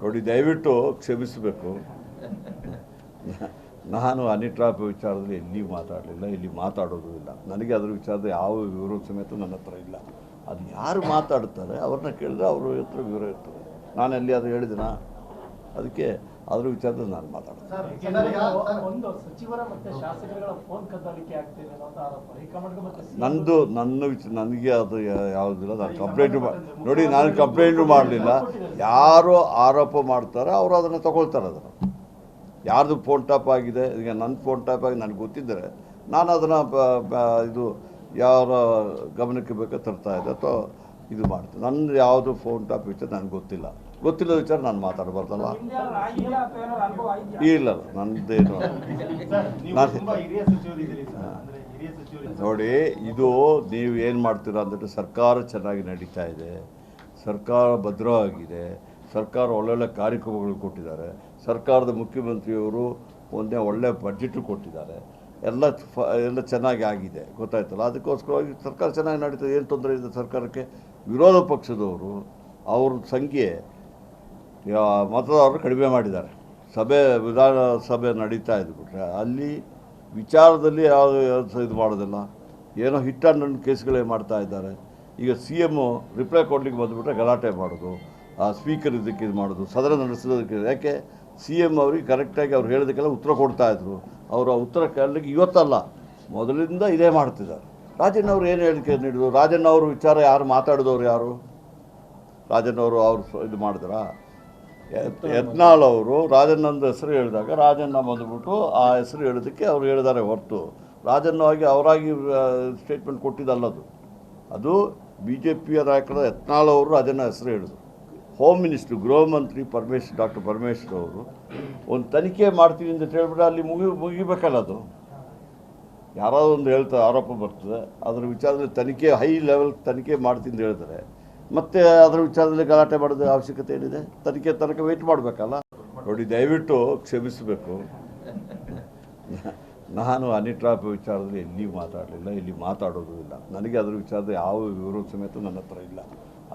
ನೋಡಿ, ದಯವಿಟ್ಟು ಕ್ಷಮಿಸಬೇಕು. ನಾನು ಹನಿ ಟ್ರಾಪ್ ವಿಚಾರದಲ್ಲಿ ಎಲ್ಲಿಯೂ ಮಾತಾಡಲಿಲ್ಲ, ಇಲ್ಲಿ ಮಾತಾಡೋದು ಇಲ್ಲ. ನನಗೆ ಅದರ ವಿಚಾರದ ಯಾವ ವಿವರ ಸಮೇತ ನನ್ನ ಹತ್ರ ಇಲ್ಲ. ಅದು ಯಾರು ಮಾತಾಡ್ತಾರೆ ಅವ್ರನ್ನ ಕೇಳಿದ್ರೆ ಅವ್ರ ಹತ್ರ ವಿವರ ಇರ್ತದೆ. ನಾನು ಎಲ್ಲಿ ಅದು ಹೇಳಿದಿನ? ಅದಕ್ಕೆ ಅದ್ರ ವಿಚಾರದಲ್ಲಿ ನಾನು ಮಾತಾಡೋದು. ನನಗೆ ಅದು ಯಾವುದಿಲ್ಲ. ನಾನು ಕಂಪ್ಲೇಂಟು ನೋಡಿ, ನಾನು ಕಂಪ್ಲೇಂಟು ಮಾಡಲಿಲ್ಲ. ಯಾರು ಆರೋಪ ಮಾಡ್ತಾರೆ ಅವರು ಅದನ್ನು ತಗೊಳ್ತಾರೆ. ಅದನ್ನು ಯಾರ್ದು ಫೋನ್ ಟ್ಯಾಪ್ ಆಗಿದೆ, ಈಗ ನನ್ನ ಫೋನ್ ಟ್ಯಾಪ್ ಆಗಿ ನನಗೆ ಗೊತ್ತಿದ್ದರೆ ನಾನು ಅದನ್ನು ಇದು ಯಾರ ಗಮನಕ್ಕೆ ಬೇಕೋ ತರ್ತಾ ಇದೆ ಅಥವಾ ಇದು ಮಾಡ್ತೀನಿ. ನನ್ನ ಯಾವುದು ಫೋನ್ ಟ್ಯಾಪ್ ವಿಚಾರ ನನಗೆ ಗೊತ್ತಿಲ್ಲ ವಿಚಾರ ನಾನು ಮಾತಾಡಬಾರ್ದಲ್ಲ. ಇಲ್ಲ, ನನ್ನದೇನು ನೋಡಿ, ಇದು ನೀವು ಏನು ಮಾಡ್ತೀರಾ ಅಂದರೆ, ಸರ್ಕಾರ ಚೆನ್ನಾಗಿ ನಡೀತಾ ಇದೆ, ಸರ್ಕಾರ ಭದ್ರವಾಗಿದೆ, ಸರ್ಕಾರ ಒಳ್ಳೊಳ್ಳೆ ಕಾರ್ಯಕ್ರಮಗಳು ಕೊಟ್ಟಿದ್ದಾರೆ, ಸರ್ಕಾರದ ಮುಖ್ಯಮಂತ್ರಿಯವರು ಒಳ್ಳೆ ಬಡ್ಜೆಟು ಕೊಟ್ಟಿದ್ದಾರೆ, ಎಲ್ಲ ಚೆನ್ನಾಗಿ ಆಗಿದೆ, ಗೊತ್ತಾಯ್ತಲ್ಲ. ಅದಕ್ಕೋಸ್ಕರವಾಗಿ ಸರ್ಕಾರ ಚೆನ್ನಾಗಿ ನಡೀತದೆ, ಏನು ತೊಂದರೆ ಇದೆ ಸರ್ಕಾರಕ್ಕೆ. ವಿರೋಧ ಪಕ್ಷದವರು ಅವ್ರ ಸಂಖ್ಯೆ ಮತದಾರರು ಕಡಿಮೆ ಮಾಡಿದ್ದಾರೆ. ವಿಧಾನಸಭೆ ನಡೀತಾ ಇದ್ಬಿಟ್ರೆ ಅಲ್ಲಿ ವಿಚಾರದಲ್ಲಿ ಯಾವುದು ಇದು ಮಾಡೋದಿಲ್ಲ, ಏನೋ ಹಿಟ್ ಆ್ಯಂಡ್ ರನ್ ಕೇಸ್ಗಳೇ ಮಾಡ್ತಾ ಇದ್ದಾರೆ. ಈಗ CM ರಿಪ್ಲೈ ಕೊಡ್ಲಿಕ್ಕೆ ಬಂದುಬಿಟ್ರೆ ಗಲಾಟೆ ಮಾಡೋದು, ಸ್ಪೀಕರ್ ಇದಕ್ಕೆ ಇದು ಮಾಡೋದು, ಸದನ ನಡೆಸೋದಕ್ಕೆ. ಯಾಕೆ CM ಅವ್ರಿಗೆ ಕರೆಕ್ಟಾಗಿ ಅವ್ರು ಹೇಳೋದಕ್ಕೆಲ್ಲ ಉತ್ತರ ಕೊಡ್ತಾಯಿದ್ರು. ಅವರ ಉತ್ತರ ಕೇಳಲಿಕ್ಕೆ ಇವತ್ತಲ್ಲ, ಮೊದಲಿಂದ ಇದೇ ಮಾಡ್ತಿದ್ದಾರೆ. ರಾಜಣ್ಣ ಅವರು ಏನು ಹೇಳಿಕೆ ನೀಡಿದ್ರು? ರಾಜಣ್ಣ ಅವರು ವಿಚಾರ ಯಾರು ಮಾತಾಡಿದವರು? ಯಾರು ರಾಜಣ್ಣ ಅವರು ಇದು ಮಾಡಿದ್ರಾ? ಯತ್ನಾಳ್ ಅವರು ರಾಜಣ್ಣಂದು ಹೆಸರು ಹೇಳಿದಾಗ ರಾಜಣ್ಣ ಬಂದುಬಿಟ್ಟು ಆ ಹೆಸರು ಹೇಳೋದಕ್ಕೆ ಅವ್ರು ಹೇಳಿದ್ದಾರೆ ಹೊರತು ರಾಜಣ್ಣವಾಗಿ ಅವರಾಗಿ ಸ್ಟೇಟ್ಮೆಂಟ್ ಕೊಟ್ಟಿದ್ದಲ್ಲದು. ಅದು BJPಯ ನಾಯಕರ ಯತ್ನಾಳ್ ಅವರು ರಾಜಣ್ಣ ಹೆಸರು ಹೇಳಿದ್ರು. ಹೋಮ್ ಮಿನಿಸ್ಟ್ರು, ಗೃಹ ಮಂತ್ರಿ ಡಾಕ್ಟರ್ ಪರಮೇಶ್ವರ್ ಅವರು ಒಂದು ತನಿಖೆ ಮಾಡ್ತೀನಿ ಅಂತ ಹೇಳ್ಬಿಟ್ರೆ ಅಲ್ಲಿ ಮುಗಿಬೇಕಲ್ಲ. ಅದು ಯಾರಾದರೂ ಒಂದು ಹೇಳ್ತಾರೆ, ಆರೋಪ ಬರ್ತದೆ, ಅದರ ವಿಚಾರದಲ್ಲಿ ತನಿಖೆ ಹೈ ಲೆವೆಲ್ ತನಿಖೆ ಮಾಡ್ತೀನಿ ಅಂತ ಹೇಳ್ತಾರೆ. ಮತ್ತು ಅದರ ವಿಚಾರದಲ್ಲಿ ಗಲಾಟೆ ಮಾಡೋದು ಅವಶ್ಯಕತೆ ಏನಿದೆ? ತನಕ ವೆಯ್ಟ್ ಮಾಡಬೇಕಲ್ಲ. ನೋಡಿ, ದಯವಿಟ್ಟು ಕ್ಷಮಿಸಬೇಕು. ನಾನು ಹನಿ ಟ್ರಾಪ್ ವಿಚಾರದಲ್ಲಿ ಎಲ್ಲಿಯೂ ಮಾತಾಡಲಿಲ್ಲ, ಇಲ್ಲಿ ಮಾತಾಡೋದು ಇಲ್ಲ. ನನಗೆ ಅದರ ವಿಚಾರದ ಯಾವ ವಿವರ ಸಮೇತ ನನ್ನ ಹತ್ರ ಇಲ್ಲ.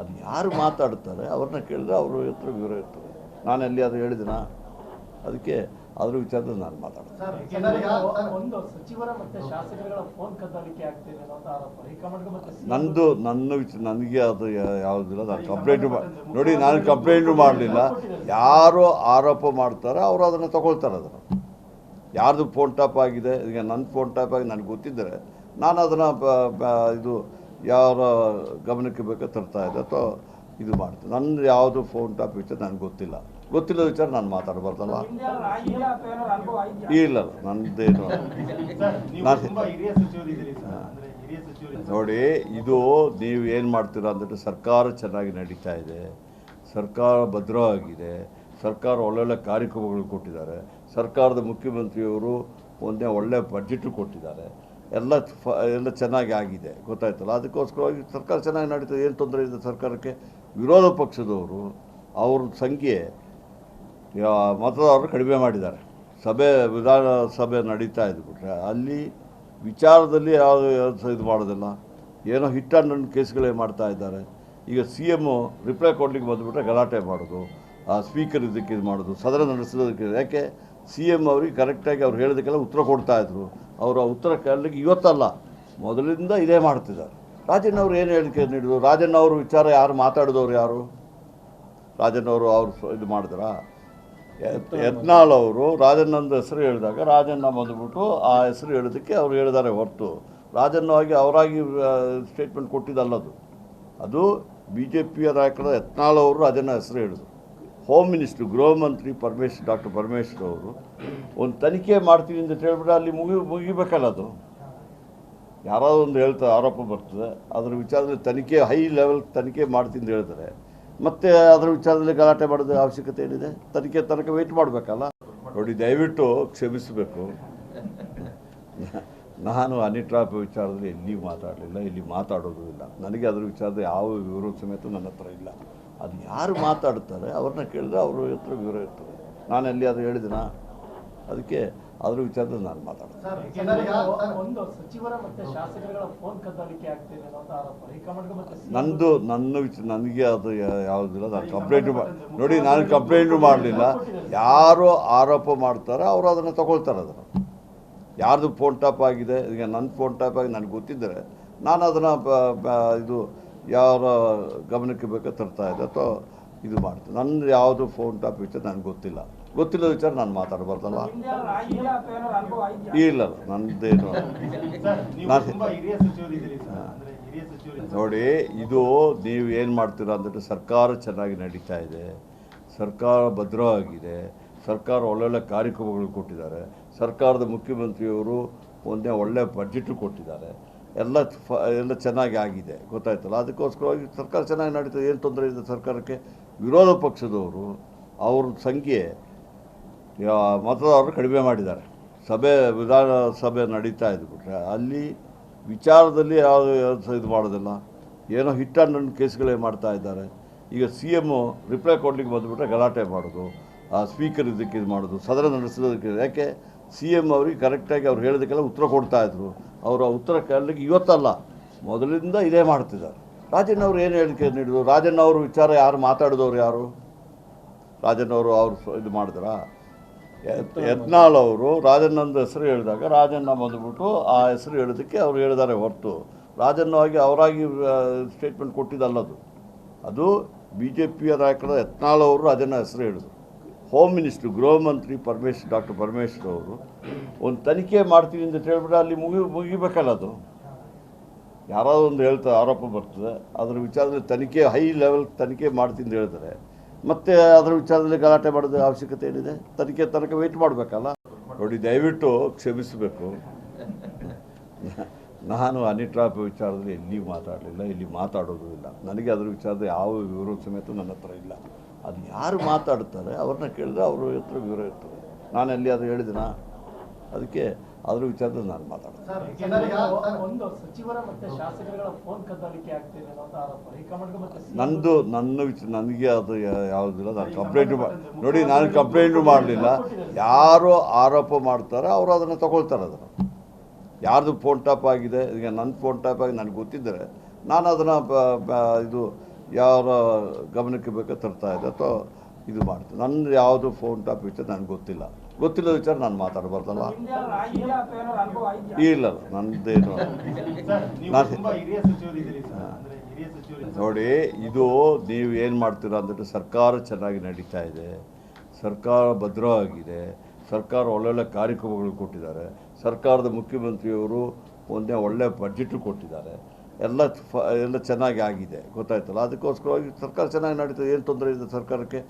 ಅದು ಯಾರು ಮಾತಾಡ್ತಾರೆ ಅವ್ರನ್ನ ಕೇಳಿದ್ರೆ ಅವ್ರ ಹತ್ರ ವಿವರ ಇರ್ತದೆ. ನಾನು ಎಲ್ಲಿ ಅದು ಹೇಳಿದಿನ? ಅದಕ್ಕೆ ಅದ್ರ ವಿಚಾರದಲ್ಲಿ ನಾನು ಮಾತಾಡೋದು. ನನಗೆ ಅದು ಯಾವುದಿಲ್ಲ. ನಾನು ಕಂಪ್ಲೇಂಟು ಮಾಡಲಿಲ್ಲ. ಯಾರು ಆರೋಪ ಮಾಡ್ತಾರೆ ಅವರು ಅದನ್ನು ತಗೊಳ್ತಾರೆ. ಅದನ್ನು ಯಾರ್ದು ಫೋನ್ ಟ್ಯಾಪ್ ಆಗಿದೆ, ಈಗ ನನ್ನ ಫೋನ್ ಟ್ಯಾಪ್ ಆಗಿ ನನಗೆ ಗೊತ್ತಿದ್ದರೆ ನಾನು ಅದನ್ನು ಇದು ಯಾರ ಗಮನಕ್ಕೆ ಬೇಕೋ ತರ್ತಾ ಇದೆ ಅಥವಾ ಇದು ಮಾಡ್ತೀನಿ. ನನ್ನ ಯಾವುದು ಫೋನ್ ಟ್ಯಾಪ್ ವಿಚಾರ ನನಗೆ ಗೊತ್ತಿಲ್ಲ ವಿಚಾರ ನಾನು ಮಾತಾಡಬಾರ್ದಲ್ಲ. ಇಲ್ಲ, ನನ್ನದೇನು ನೋಡಿ, ಇದು ನೀವು ಏನು ಮಾಡ್ತೀರಾ ಅಂದರೆ, ಸರ್ಕಾರ ಚೆನ್ನಾಗಿ ನಡೀತಾ ಇದೆ, ಸರ್ಕಾರ ಭದ್ರವಾಗಿದೆ, ಸರ್ಕಾರ ಒಳ್ಳೊಳ್ಳೆ ಕಾರ್ಯಕ್ರಮಗಳು ಕೊಟ್ಟಿದ್ದಾರೆ, ಸರ್ಕಾರದ ಮುಖ್ಯಮಂತ್ರಿಯವರು ಒಳ್ಳೆ ಬಡ್ಜೆಟು ಕೊಟ್ಟಿದ್ದಾರೆ, ಎಲ್ಲ ಚೆನ್ನಾಗಿ ಆಗಿದೆ, ಗೊತ್ತಾಯ್ತಲ್ಲ. ಅದಕ್ಕೋಸ್ಕರವಾಗಿ ಸರ್ಕಾರ ಚೆನ್ನಾಗಿ ನಡೀತದೆ, ಏನು ತೊಂದರೆ ಇದೆ ಸರ್ಕಾರಕ್ಕೆ. ವಿರೋಧ ಪಕ್ಷದವರು ಅವ್ರ ಸಂಖ್ಯೆ ಮತದಾರರು ಕಡಿಮೆ ಮಾಡಿದ್ದಾರೆ. ವಿಧಾನಸಭೆ ನಡೀತಾ ಇದ್ಬಿಟ್ರೆ ಅಲ್ಲಿ ವಿಚಾರದಲ್ಲಿ ಯಾವುದು ಇದು ಮಾಡೋದಿಲ್ಲ, ಏನೋ ಹಿಟ್ ಆ್ಯಂಡ್ ರನ್ ಕೇಸ್ಗಳೇ ಮಾಡ್ತಾ ಇದ್ದಾರೆ. ಈಗ CM ರಿಪ್ಲೈ ಕೊಡ್ಲಿಕ್ಕೆ ಬಂದುಬಿಟ್ರೆ ಗಲಾಟೆ ಮಾಡೋದು, ಸ್ಪೀಕರ್ ಇದಕ್ಕೆ ಇದು ಮಾಡೋದು, ಸದನ ನಡೆಸೋದಕ್ಕೆ. ಯಾಕೆ CM ಅವ್ರಿಗೆ ಕರೆಕ್ಟಾಗಿ ಅವ್ರು ಹೇಳೋದಕ್ಕೆಲ್ಲ ಉತ್ತರ ಕೊಡ್ತಾಯಿದ್ರು. ಅವರ ಉತ್ತರ ಕೇಳಲಿಕ್ಕೆ ಇವತ್ತಲ್ಲ, ಮೊದಲಿಂದ ಇದೇ ಮಾಡ್ತಿದ್ದಾರೆ. ರಾಜಣ್ಣ ಅವರು ಏನು ಹೇಳಿಕೆ ನೀಡಿದ್ರು? ರಾಜಣ್ಣ ಅವರು ವಿಚಾರ ಯಾರು ಮಾತಾಡಿದವರು? ಯಾರು ರಾಜಣ್ಣ ಅವರು ಇದು ಮಾಡಿದ್ರಾ? ಯತ್ನಾಳ್ ಅವರು ರಾಜಣ್ಣಂದು ಹೆಸರು ಹೇಳಿದಾಗ ರಾಜಣ್ಣ ಬಂದುಬಿಟ್ಟು ಆ ಹೆಸರು ಹೇಳೋದಕ್ಕೆ ಅವ್ರು ಹೇಳಿದ್ದಾರೆ ಹೊರತು ರಾಜಣ್ಣವಾಗಿ ಅವರಾಗಿ ಸ್ಟೇಟ್ಮೆಂಟ್ ಕೊಟ್ಟಿದ್ದಲ್ಲದು. ಅದು BJPಯ ನಾಯಕರ ಯತ್ನಾಳ್ ಅವರು ರಾಜಣ್ಣ ಹೆಸರು ಹೇಳಿದ್ರು. ಹೋಮ್ ಮಿನಿಸ್ಟ್ರು, ಗೃಹ ಮಂತ್ರಿ ಡಾಕ್ಟರ್ ಪರಮೇಶ್ವರ್ ಅವರು ಒಂದು ತನಿಖೆ ಮಾಡ್ತೀನಿ ಅಂತ ಹೇಳ್ಬಿಟ್ರೆ ಅಲ್ಲಿ ಮುಗಿಬೇಕಲ್ಲ. ಅದು ಯಾರಾದರೂ ಒಂದು ಹೇಳ್ತಾರೆ, ಆರೋಪ ಬರ್ತದೆ, ಅದರ ವಿಚಾರದಲ್ಲಿ ತನಿಖೆ ಹೈ ಲೆವೆಲ್ ತನಿಖೆ ಮಾಡ್ತೀನಿ ಅಂತ ಹೇಳ್ತಾರೆ. ಮತ್ತು ಅದರ ವಿಚಾರದಲ್ಲಿ ಗಲಾಟೆ ಮಾಡೋದು ಅವಶ್ಯಕತೆ ಏನಿದೆ? ತನಕ ವೆಯ್ಟ್ ಮಾಡಬೇಕಲ್ಲ. ನೋಡಿ, ದಯವಿಟ್ಟು ಕ್ಷಮಿಸಬೇಕು. ನಾನು ಹನಿ ಟ್ರಾಪ್ ವಿಚಾರದಲ್ಲಿ ಎಲ್ಲಿಯೂ ಮಾತಾಡಲಿಲ್ಲ, ಇಲ್ಲಿ ಮಾತಾಡೋದು ಇಲ್ಲ. ನನಗೆ ಅದರ ವಿಚಾರದ ಯಾವ ವಿವರ ಸಮೇತ ನನ್ನ ಹತ್ರ ಇಲ್ಲ. ಅದು ಯಾರು ಮಾತಾಡ್ತಾರೆ ಅವ್ರನ್ನ ಕೇಳಿದ್ರೆ ಅವ್ರ ಹತ್ರ ವಿವರ ಇರ್ತದೆ. ನಾನು ಎಲ್ಲಿ ಅದು ಹೇಳಿದಿನ? ಅದಕ್ಕೆ ಅದ್ರ ವಿಚಾರದಲ್ಲಿ ನಾನು ಮಾತಾಡೋದು. ಒಂದು ಸಚಿವರ ಮತ್ತೆ ಶಾಸಕರುಗಳ ಫೋನ್ ಕದ್ದಾಲಿಕೆ ಆಗ್ತಿದೆ ಅನ್ನೋ ಆರೋಪ ಹೈಕಮಾಂಡ್ಗೆ ಮತ್ತೆ ನನಗೆ ಅದು ಯಾವುದಿಲ್ಲ. ನಾನು ಕಂಪ್ಲೇಂಟ್ ನೋಡಿ, ನಾನು ಕಂಪ್ಲೇಂಟ್ ಮಾಡಲಿಲ್ಲ. ಯಾರು ಆರೋಪ ಮಾಡ್ತಾರೆ ಅವರು ಅದನ್ನು ತಗೊಳ್ತಾರೆ. ಅದನ್ನು ಯಾರ್ದು ಫೋನ್ ಟ್ಯಾಪ್ ಆಗಿದೆ, ಈಗ ನನ್ನ ಫೋನ್ ಟ್ಯಾಪ್ ಆಗಿ ನನಗೆ ಗೊತ್ತಿದ್ದರೆ ನಾನು ಅದನ್ನು ಇದು ಯಾರ ಗಮನಕ್ಕೆ ಬೇಕೋ ತರ್ತಾ ಇದೆ ಅಥವಾ ಇದು ಮಾಡ್ತೀನಿ. ನನ್ನ ಯಾವುದು ಫೋನ್ ಟ್ಯಾಪ್ ವಿಚಾರ ನನಗೆ ಗೊತ್ತಿಲ್ಲ ವಿಚಾರ ನಾನು ಮಾತಾಡಬಾರ್ದಲ್ಲ. ಇಲ್ಲ ನನ್ನದೇನು ನೋಡಿ, ಇದು ನೀವು ಏನು ಮಾಡ್ತೀರಾ ಅಂದರೆ, ಸರ್ಕಾರ ಚೆನ್ನಾಗಿ ನಡೀತಾ ಇದೆ, ಸರ್ಕಾರ ಭದ್ರವಾಗಿದೆ, ಸರ್ಕಾರ ಒಳ್ಳೊಳ್ಳೆ ಕಾರ್ಯಕ್ರಮಗಳು ಕೊಟ್ಟಿದ್ದಾರೆ, ಸರ್ಕಾರದ ಮುಖ್ಯಮಂತ್ರಿಯವರು ಒಳ್ಳೆ ಬಡ್ಜೆಟು ಕೊಟ್ಟಿದ್ದಾರೆ, ಎಲ್ಲ ಚೆನ್ನಾಗಿ ಆಗಿದೆ, ಗೊತ್ತಾಯ್ತಲ್ಲ. ಅದಕ್ಕೋಸ್ಕರವಾಗಿ ಸರ್ಕಾರ ಚೆನ್ನಾಗಿ ನಡೀತದೆ, ಏನು ತೊಂದರೆ ಇದೆ ಸರ್ಕಾರಕ್ಕೆ. ವಿರೋಧ ಪಕ್ಷದವರು ಅವ್ರ ಸಂಖ್ಯೆ ಮತದಾರರು ಕಡಿಮೆ ಮಾಡಿದ್ದಾರೆ. ವಿಧಾನಸಭೆ ನಡೀತಾ ಇದ್ಬಿಟ್ರೆ ಅಲ್ಲಿ ವಿಚಾರದಲ್ಲಿ ಯಾವುದು ಇದು ಮಾಡೋದಿಲ್ಲ, ಏನೋ ಹಿಟ್ ಆ್ಯಂಡ್ ರನ್ ಕೇಸ್ಗಳೇ ಮಾಡ್ತಾ ಇದ್ದಾರೆ. ಈಗ CM ರಿಪ್ಲೈ ಕೊಡ್ಲಿಕ್ಕೆ ಬಂದುಬಿಟ್ರೆ ಗಲಾಟೆ ಮಾಡೋದು, ಸ್ಪೀಕರ್ ಇದಕ್ಕೆ ಇದು ಮಾಡೋದು, ಸದನ ನಡೆಸೋದಕ್ಕೆ. ಯಾಕೆ CM ಅವ್ರಿಗೆ ಕರೆಕ್ಟಾಗಿ ಅವ್ರು ಹೇಳೋದಕ್ಕೆಲ್ಲ ಉತ್ತರ ಕೊಡ್ತಾಯಿದ್ರು. ಅವರ ಉತ್ತರ ಕೇಳಲಿಕ್ಕೆ ಇವತ್ತಲ್ಲ, ಮೊದಲಿಂದ ಇದೇ ಮಾಡ್ತಿದ್ದಾರೆ. ರಾಜಣ್ಣ ಅವರು ಏನು ಹೇಳಿಕೆ ನೀಡಿದ್ರು? ರಾಜಣ್ಣ ಅವರು ವಿಚಾರ ಯಾರು ಮಾತಾಡಿದವರು? ಯಾರು ರಾಜಣ್ಣ ಅವರು ಇದು ಮಾಡಿದ್ರಾ? ಯತ್ನಾಳ್ ಅವರು ರಾಜಣ್ಣಂದು ಹೆಸರು ಹೇಳಿದಾಗ ರಾಜಣ್ಣ ಬಂದುಬಿಟ್ಟು ಆ ಹೆಸರು ಹೇಳೋದಕ್ಕೆ ಅವ್ರು ಹೇಳಿದ್ದಾರೆ ಹೊರತು ರಾಜಣ್ಣವಾಗಿ ಅವರಾಗಿ ಸ್ಟೇಟ್ಮೆಂಟ್ ಕೊಟ್ಟಿದ್ದಲ್ಲದು. ಅದು BJPಯ ನಾಯಕರ ಯತ್ನಾಳ್ ಅವರು ರಾಜಣ್ಣ ಹೆಸರು ಹೇಳಿದ್ರು. ಹೋಮ್ ಮಿನಿಸ್ಟ್ರು, ಗೃಹ ಮಂತ್ರಿ ಡಾಕ್ಟರ್ ಪರಮೇಶ್ವರ್ ಅವರು ಒಂದು ತನಿಖೆ ಮಾಡ್ತೀನಿ ಅಂತ ಹೇಳ್ಬಿಟ್ರೆ ಅಲ್ಲಿ ಮುಗಿಬೇಕಲ್ಲ. ಅದು ಯಾರಾದರೂ ಒಂದು ಹೇಳ್ತಾರೆ, ಆರೋಪ ಬರ್ತದೆ, ಅದರ ವಿಚಾರದಲ್ಲಿ ತನಿಖೆ ಹೈ ಲೆವೆಲ್ ತನಿಖೆ ಮಾಡ್ತೀನಿ ಅಂತ ಹೇಳ್ತಾರೆ. ಮತ್ತು ಅದರ ವಿಚಾರದಲ್ಲಿ ಗಲಾಟೆ ಮಾಡೋದು ಅವಶ್ಯಕತೆ ಏನಿದೆ? ತನಕ ವೆಯ್ಟ್ ಮಾಡಬೇಕಲ್ಲ. ನೋಡಿ, ದಯವಿಟ್ಟು ಕ್ಷಮಿಸಬೇಕು. ನಾನು ಹನಿ ಟ್ರಾಪ್ ವಿಚಾರದಲ್ಲಿ ಎಲ್ಲಿ ಮಾತಾಡಲಿಲ್ಲ, ಇಲ್ಲಿ ಮಾತಾಡೋದು ಇಲ್ಲ. ನನಗೆ ಅದರ ವಿಚಾರದ ಯಾವ ವಿವರ ಸಮೇತ ನನ್ನ ಹತ್ರ ಇಲ್ಲ. ಅದು ಯಾರು ಮಾತಾಡ್ತಾರೆ ಅವ್ರನ್ನ ಕೇಳಿದ್ರೆ ಅವ್ರ ಹತ್ರ ವಿವರ ಇರ್ತದೆ. ನಾನು ಎಲ್ಲಿ ಅದು ಹೇಳಿದಿನ? ಅದಕ್ಕೆ ಅದ್ರ ವಿಚಾರದಲ್ಲಿ ನಾನು ಮಾತಾಡೋದು. ಒಂದು ಸಚಿವರ ಮತ್ತೆ ಶಾಸಕರುಗಳ ಫೋನ್ ಕದ್ದಾಲಿಕೆ ಆಗ್ತಿದೆ ಅನ್ನೋ ಆರೋಪ ಹೈಕಮಾಂಡ್ಗೆ ಮತ್ತೆ ನನಗೆ ಅದು ಯಾವುದಿಲ್ಲ. ನಾನು ಕಂಪ್ಲೇಂಟ್ ನೋಡಿ, ನಾನು ಕಂಪ್ಲೇಂಟ್ ಮಾಡಲಿಲ್ಲ. ಯಾರು ಆರೋಪ ಮಾಡ್ತಾರೆ ಅವರು ಅದನ್ನು ತಗೊಳ್ತಾರೆ. ಅದನ್ನು ಯಾರ್ದು ಫೋನ್ ಟ್ಯಾಪ್ ಆಗಿದೆ, ಈಗ ನನ್ನ ಫೋನ್ ಟ್ಯಾಪ್ ಆಗಿ ನನಗೆ ಗೊತ್ತಿದ್ದರೆ ನಾನು ಅದನ್ನು ಇದು ಯಾರ ಗಮನಕ್ಕೆ ಬೇಕೋ ತರ್ತಾ ಇದೆ ಅಥವಾ ಇದು ಮಾಡ್ತೀನಿ. ನನ್ನ ಯಾವುದು ಫೋನ್ ಟ್ಯಾಪ್ ವಿಚಾರ ನನಗೆ ಗೊತ್ತಿಲ್ಲ ವಿಚಾರ ನಾನು ಮಾತಾಡಬಾರ್ದಲ್ಲ. ಇಲ್ಲ ನನ್ನದೇನು ನೋಡಿ, ಇದು ನೀವು ಏನು ಮಾಡ್ತೀರಾ ಅಂದರೆ, ಸರ್ಕಾರ ಚೆನ್ನಾಗಿ ನಡೀತಾ ಇದೆ, ಸರ್ಕಾರ ಭದ್ರವಾಗಿದೆ, ಸರ್ಕಾರ ಒಳ್ಳೊಳ್ಳೆ ಕಾರ್ಯಕ್ರಮಗಳು ಕೊಟ್ಟಿದ್ದಾರೆ, ಸರ್ಕಾರದ ಮುಖ್ಯಮಂತ್ರಿಯವರು ಒಳ್ಳೆ ಬಡ್ಜೆಟು ಕೊಟ್ಟಿದ್ದಾರೆ, ಎಲ್ಲ ಚೆನ್ನಾಗಿ ಆಗಿದೆ, ಗೊತ್ತಾಯ್ತಲ್ಲ. ಅದಕ್ಕೋಸ್ಕರವಾಗಿ ಸರ್ಕಾರ ಚೆನ್ನಾಗಿ ನಡೀತದೆ, ಏನು ತೊಂದರೆ ಇದೆ ಸರ್ಕಾರಕ್ಕೆ.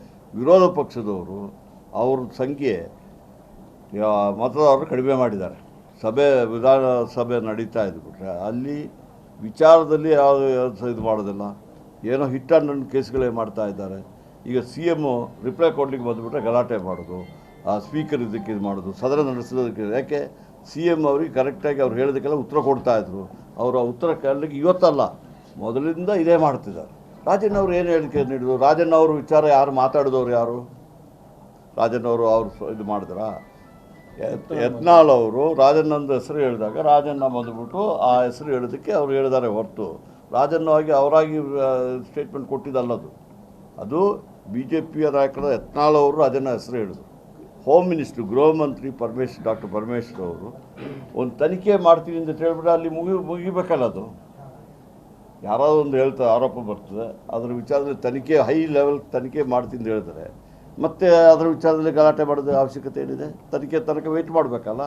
ವಿರೋಧ ಪಕ್ಷದವರು ಅವ್ರ ಸಂಖ್ಯೆ ಮತದಾರರು ಕಡಿಮೆ ಮಾಡಿದ್ದಾರೆ. ವಿಧಾನಸಭೆ ನಡೀತಾ ಇದ್ಬಿಟ್ರೆ ಅಲ್ಲಿ ವಿಚಾರದಲ್ಲಿ ಯಾವುದು ಇದು ಮಾಡೋದಿಲ್ಲ, ಏನೋ ಹಿಟ್ ಆ್ಯಂಡ್ ರನ್ ಕೇಸ್ಗಳೇ ಮಾಡ್ತಾ ಇದ್ದಾರೆ. ಈಗ CM ರಿಪ್ಲೈ ಕೊಡ್ಲಿಕ್ಕೆ ಬಂದುಬಿಟ್ರೆ ಗಲಾಟೆ ಮಾಡೋದು, ಸ್ಪೀಕರ್ ಇದಕ್ಕೆ ಇದು ಮಾಡೋದು, ಸದನ ನಡೆಸೋದಕ್ಕೆ. ಯಾಕೆ CM ಅವ್ರಿಗೆ ಕರೆಕ್ಟಾಗಿ ಅವ್ರು ಹೇಳೋದಕ್ಕೆಲ್ಲ ಉತ್ತರ ಕೊಡ್ತಾಯಿದ್ರು. ಅವರ ಉತ್ತರ ಕೇಳಲಿಕ್ಕೆ ಇವತ್ತಲ್ಲ, ಮೊದಲಿಂದ ಇದೇ ಮಾಡ್ತಿದ್ದಾರೆ. ರಾಜಣ್ಣ ಅವರು ಏನು ಹೇಳಿಕೆ ನೀಡಿದ್ರು? ರಾಜಣ್ಣ ಅವರು ವಿಚಾರ ಯಾರು ಮಾತಾಡಿದವರು? ಯಾರು ರಾಜಣ್ಣ ಅವರು ಇದು ಮಾಡಿದ್ರಾ? ಯತ್ನಾಳ್ ಅವರು ರಾಜಣ್ಣಂದು ಹೆಸರು ಹೇಳಿದಾಗ ರಾಜಣ್ಣ ಬಂದುಬಿಟ್ಟು ಆ ಹೆಸರು ಹೇಳೋದಕ್ಕೆ ಅವ್ರು ಹೇಳಿದ್ದಾರೆ ಹೊರತು ರಾಜಣ್ಣವಾಗಿ ಅವರಾಗಿ ಸ್ಟೇಟ್ಮೆಂಟ್ ಕೊಟ್ಟಿದ್ದಲ್ಲದು. ಅದು BJPಯ ನಾಯಕರ ಯತ್ನಾಳ್ ಅವರು ರಾಜಣ್ಣ ಹೆಸರು ಹೇಳಿದ್ರು. ಹೋಮ್ ಮಿನಿಸ್ಟ್ರು, ಗೃಹ ಮಂತ್ರಿ ಡಾಕ್ಟರ್ ಪರಮೇಶ್ವರ್ ಅವರು ಒಂದು ತನಿಖೆ ಮಾಡ್ತೀನಿ ಅಂತ ಹೇಳ್ಬಿಟ್ರೆ ಅಲ್ಲಿ ಮುಗಿಬೇಕಲ್ಲ. ಅದು ಯಾರಾದರೂ ಒಂದು ಹೇಳ್ತಾರೆ, ಆರೋಪ ಬರ್ತದೆ, ಅದರ ವಿಚಾರದಲ್ಲಿ ತನಿಖೆ ಹೈ ಲೆವೆಲ್ ತನಿಖೆ ಮಾಡ್ತೀನಿ ಅಂತ ಹೇಳ್ತಾರೆ. ಮತ್ತು ಅದರ ವಿಚಾರದಲ್ಲಿ ಗಲಾಟೆ ಮಾಡೋದು ಅವಶ್ಯಕತೆ ಏನಿದೆ? ತನಕ ವೆಯ್ಟ್ ಮಾಡಬೇಕಲ್ಲ.